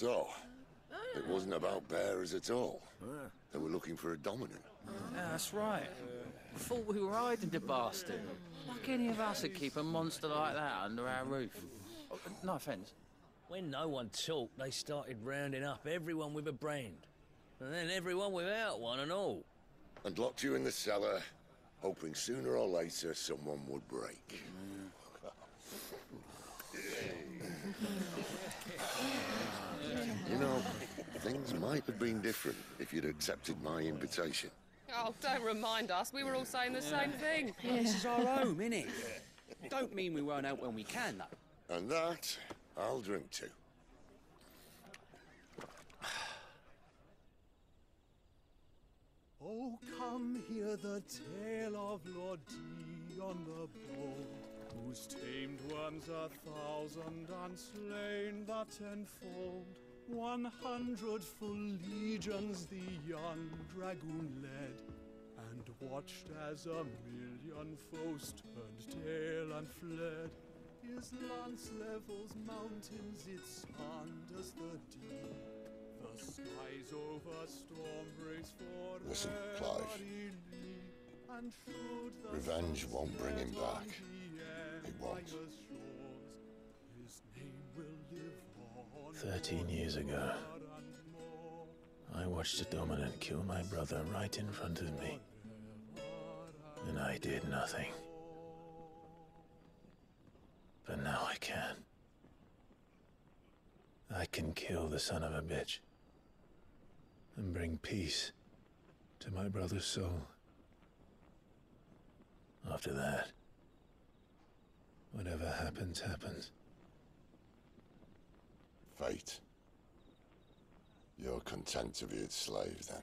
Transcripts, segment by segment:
So, it wasn't about bearers at all. They were looking for a dominant. Yeah, that's right. Thought we were hiding the bastard. Like any of us would keep a monster like that under our roof. Oh, no offence. When no one talked, they started rounding up everyone with a brand. And then everyone without one and all. And locked you in the cellar, hoping sooner or later someone would break. You know, things might have been different if you'd accepted my invitation. Oh, don't remind us. We were all saying the same thing. Yeah, this is our home, innit? Don't mean we won't help when we can, though. And that, I'll drink to. Oh, come hear the tale of Lord Dion the Bold, whose tamed ones 1,000 and slain the tenfold. 100 full legions the young dragoon led, and watched as 1,000,000 foes turned tail and fled. His lance levels mountains, it sanders the deep. The skies over storm breaks for Listen, Clive. Revenge won't bring him back. It won't. 13 years ago, I watched a dominant kill my brother right in front of me. And I did nothing. But now I can. I can kill the son of a bitch. And bring peace to my brother's soul. After that, whatever happens, happens. Fate. You're content to be its slave, then?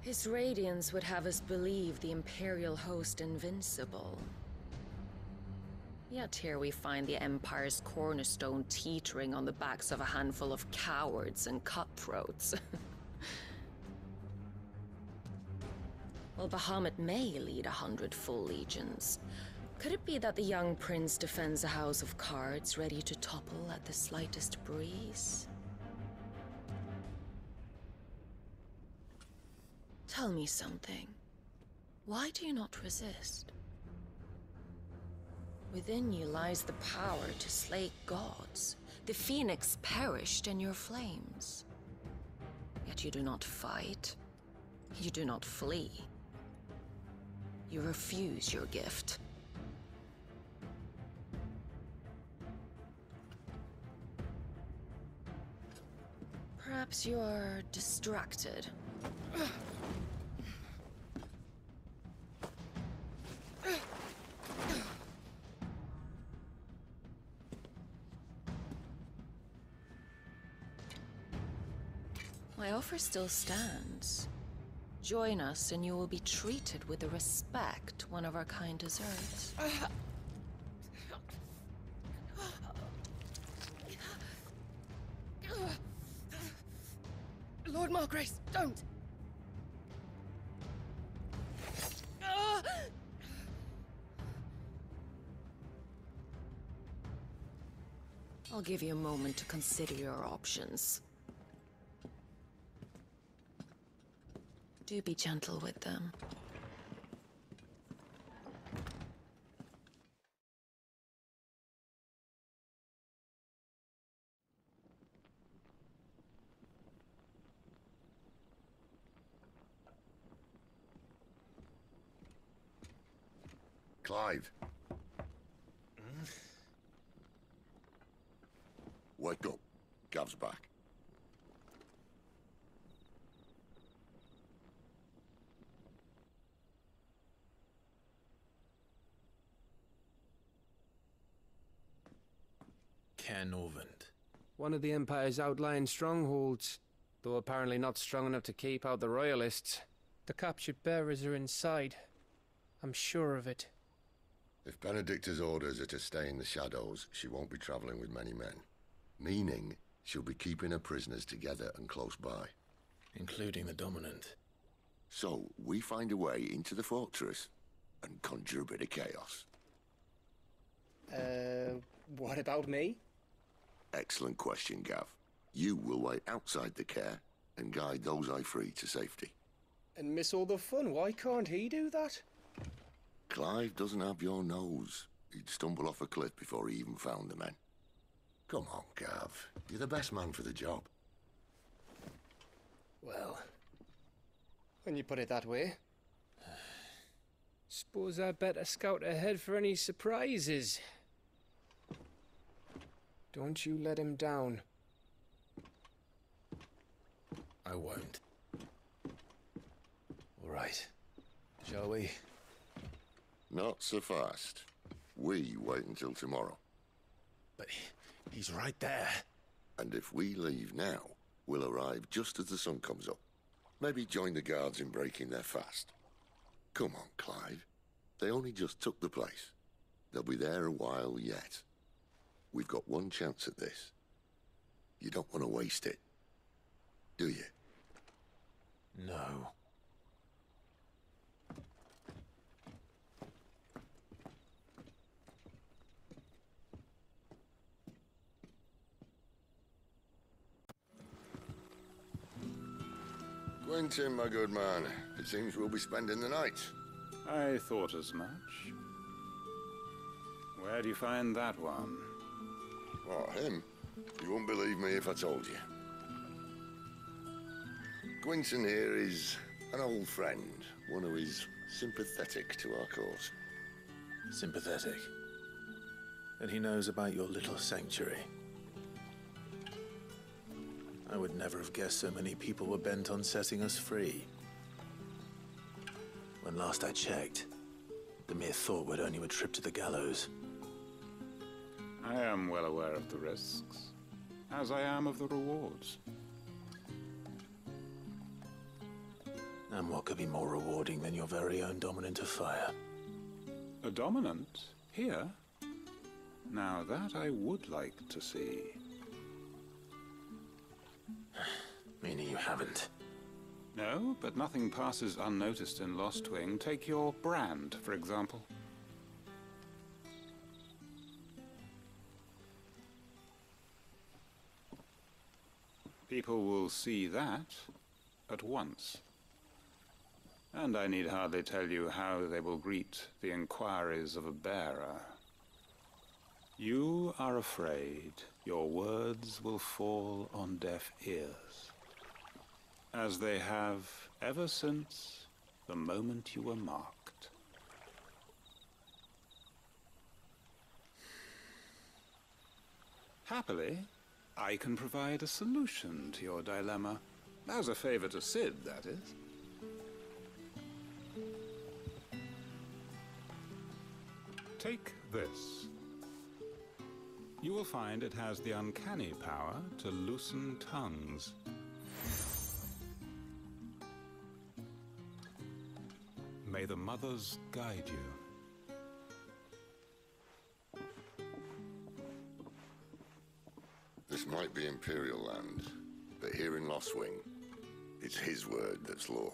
His radiance would have us believe the Imperial host invincible. Yet here we find the Empire's cornerstone teetering on the backs of a handful of cowards and cutthroats. Well, Bahamut may lead 100 full legions. Could it be that the young prince defends a house of cards ready to topple at the slightest breeze? Tell me something. Why do you not resist? Within you lies the power to slay gods. The phoenix perished in your flames. Yet you do not fight. You do not flee. You refuse your gift. Perhaps you are distracted. My offer still stands. Join us and you will be treated with the respect one of our kind deserves. Lord Margrace, don't! I'll give you a moment to consider your options. Do be gentle with them. Clive. Wake up. Gav's back. One of the Empire's outlying strongholds, though apparently not strong enough to keep out the Royalists. The captured bearers are inside. I'm sure of it. If Benedicta's orders are to stay in the shadows, she won't be traveling with many men. Meaning, she'll be keeping her prisoners together and close by. Including the Dominant. So, we find a way into the fortress and conjure a bit of chaos. What about me? Excellent question, Gav. You will wait outside the care and guide those I free to safety. And miss all the fun. Why can't he do that? Clive doesn't have your nose. He'd stumble off a cliff before he even found the men. Come on, Gav. You're the best man for the job. Well, when you put it that way. Suppose I better scout ahead for any surprises. Don't you let him down. I won't. All right. Shall we? Not so fast. We wait until tomorrow. But he's right there. And if we leave now, we'll arrive just as the sun comes up. Maybe join the guards in breaking their fast. Come on, Clive. They only just took the place. They'll be there a while yet. We've got one chance at this. You don't want to waste it, do you? No. Quentin, my good man. It seems we'll be spending the night. I thought as much. Where do you find that one? What, him? You wouldn't believe me if I told you. Quentin here is an old friend, one who is sympathetic to our cause. Sympathetic. And he knows about your little sanctuary. I would never have guessed so many people were bent on setting us free. When last I checked, the mere thought would earn you a trip to the gallows. I am well aware of the risks, as I am of the rewards. And what could be more rewarding than your very own Dominant of Fire? A Dominant? Here? Now that I would like to see. Meaning you haven't? No, but nothing passes unnoticed in Lost Wing. Take your brand, for example. People will see that at once. And I need hardly tell you how they will greet the inquiries of a bearer. You are afraid your words will fall on deaf ears, as they have ever since the moment you were marked. Happily, I can provide a solution to your dilemma. As a favor to Sid, that is. Take this. You will find it has the uncanny power to loosen tongues. May the mothers guide you. This might be Imperial land, but here in Lost Wing, it's his word that's law.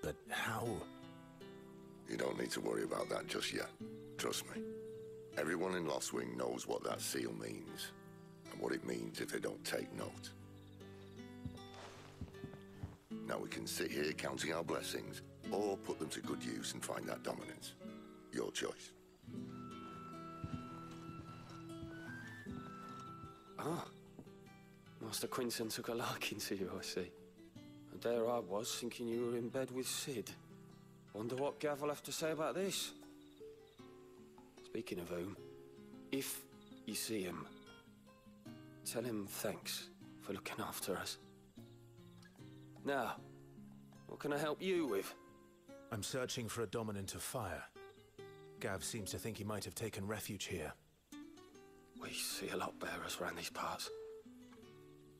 But how? You don't need to worry about that just yet. Trust me. Everyone in Lost Wing knows what that seal means, and what it means if they don't take note. Now we can sit here counting our blessings, or put them to good use and find that dominance. Your choice. Ah. Master Quinton took a liking to you, I see. And there I was, thinking you were in bed with Sid. Wonder what Gav will have to say about this. Speaking of whom, if you see him, tell him thanks for looking after us. Now, what can I help you with? I'm searching for a Dominant of Fire. Gav seems to think he might have taken refuge here. We see a lot bearers around these parts.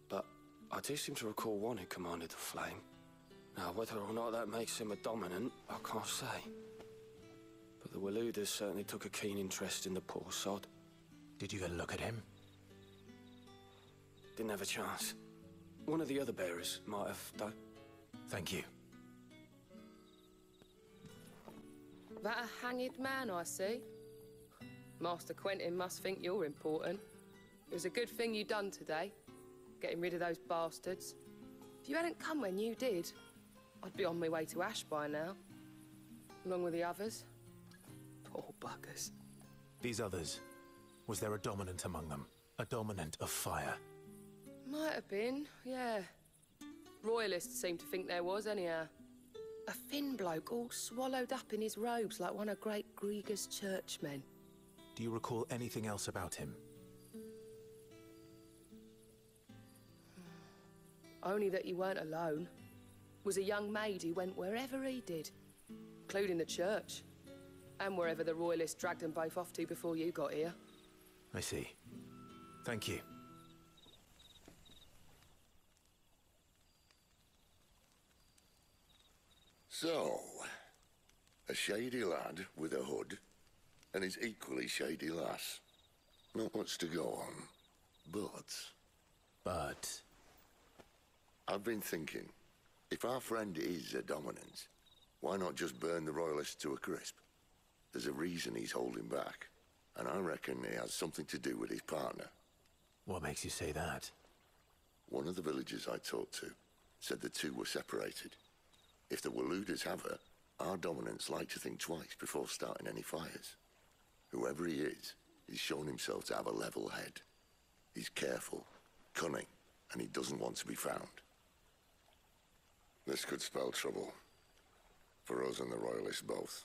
But I do seem to recall one who commanded the flame. Now, whether or not that makes him a Dominant, I can't say. The Waluders certainly took a keen interest in the poor sod. Did you get a look at him? Didn't have a chance. One of the other bearers might have, though. Thank you. That a hanged man, I see. Master Quentin must think you're important. It was a good thing you done today, getting rid of those bastards. If you hadn't come when you did, I'd be on my way to Ash by now, along with the others. Poor buggers. These others, was there a dominant among them? A dominant of fire? Might have been, yeah. Royalists seem to think there was, anyhow. A thin bloke all swallowed up in his robes like one of Great Grieger's churchmen. Do you recall anything else about him? Only that he weren't alone. Was a young maid who went wherever he did, including the church, and wherever the Royalists dragged them both off to before you got here. I see. Thank you. So, a shady lad with a hood, and his equally shady lass. Not much to go on, but... I've been thinking, if our friend is a dominant, why not just burn the Royalists to a crisp? There's a reason he's holding back, and I reckon he has something to do with his partner. What makes you say that? One of the villagers I talked to said the two were separated. If the Waluders have her, our dominants like to think twice before starting any fires. Whoever he is, he's shown himself to have a level head. He's careful, cunning, and he doesn't want to be found. This could spell trouble. For us and the Royalists both.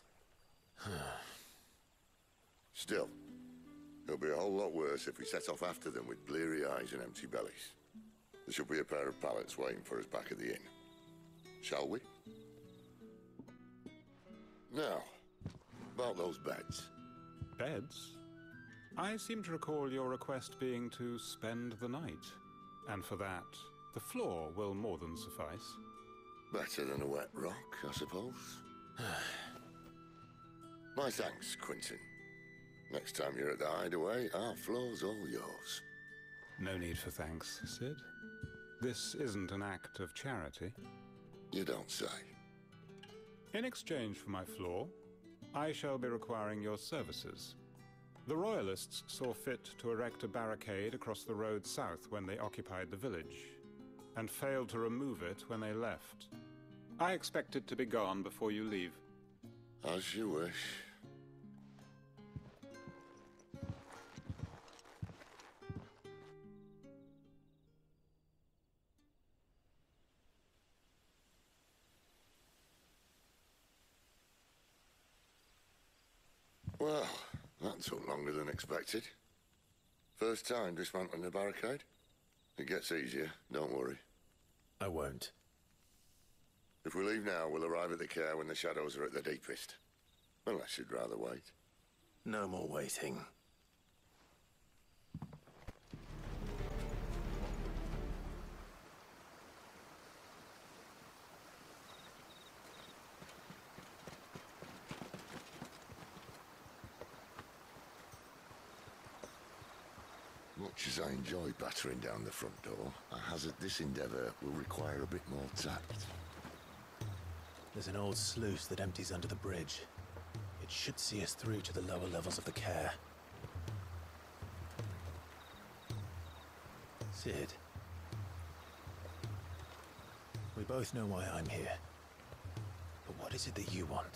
Still, it'll be a whole lot worse if we set off after them with bleary eyes and empty bellies. There should be a pair of pallets waiting for us back at the inn. Shall we? Now, about those beds. Beds? I seem to recall your request being to spend the night. And for that, the floor will more than suffice. Better than a wet rock, I suppose. My thanks, Quentin. Next time you're at the hideaway, our floor's all yours. No need for thanks, Sid. This isn't an act of charity. You don't say. In exchange for my floor, I shall be requiring your services. The Royalists saw fit to erect a barricade across the road south when they occupied the village, and failed to remove it when they left. I expect it to be gone before you leave. As you wish. Well, that took longer than expected. First time dismantling the barricade? It gets easier, don't worry. I won't. If we leave now, we'll arrive at the care when the shadows are at their deepest. Unless you'd rather wait. No more waiting. Much as I enjoy battering down the front door, I hazard this endeavour will require a bit more tact. There's an old sluice that empties under the bridge. It should see us through to the lower levels of the care. Sid. We both know why I'm here. But what is it that you want?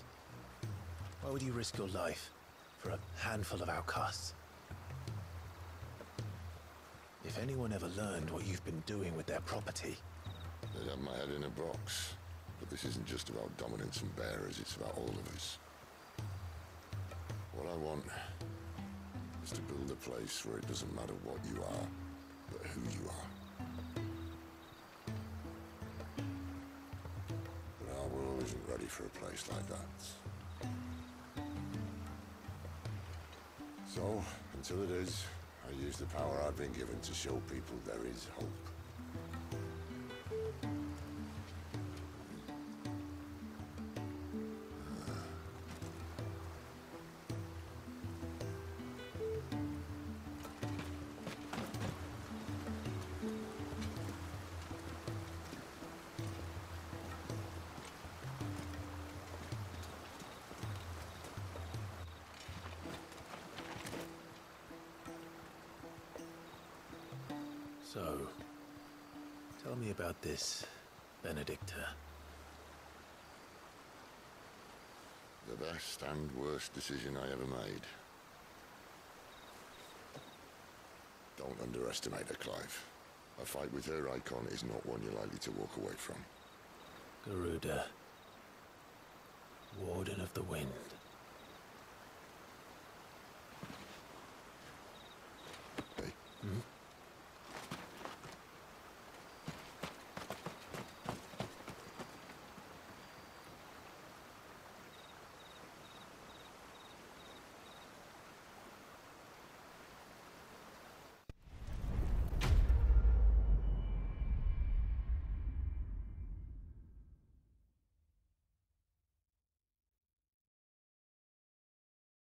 Why would you risk your life for a handful of outcasts? If anyone ever learned what you've been doing with their property... They'd have my head in a box. But this isn't just about dominance and bearers, it's about all of us. What I want is to build a place where it doesn't matter what you are, but who you are. But our world isn't ready for a place like that. So, until it is, I use the power I've been given to show people there is hope. So, tell me about this, Benedicta. The best and worst decision I ever made. Don't underestimate her, Clive. A fight with her Eikon is not one you're likely to walk away from. Garuda, Warden of the Wind.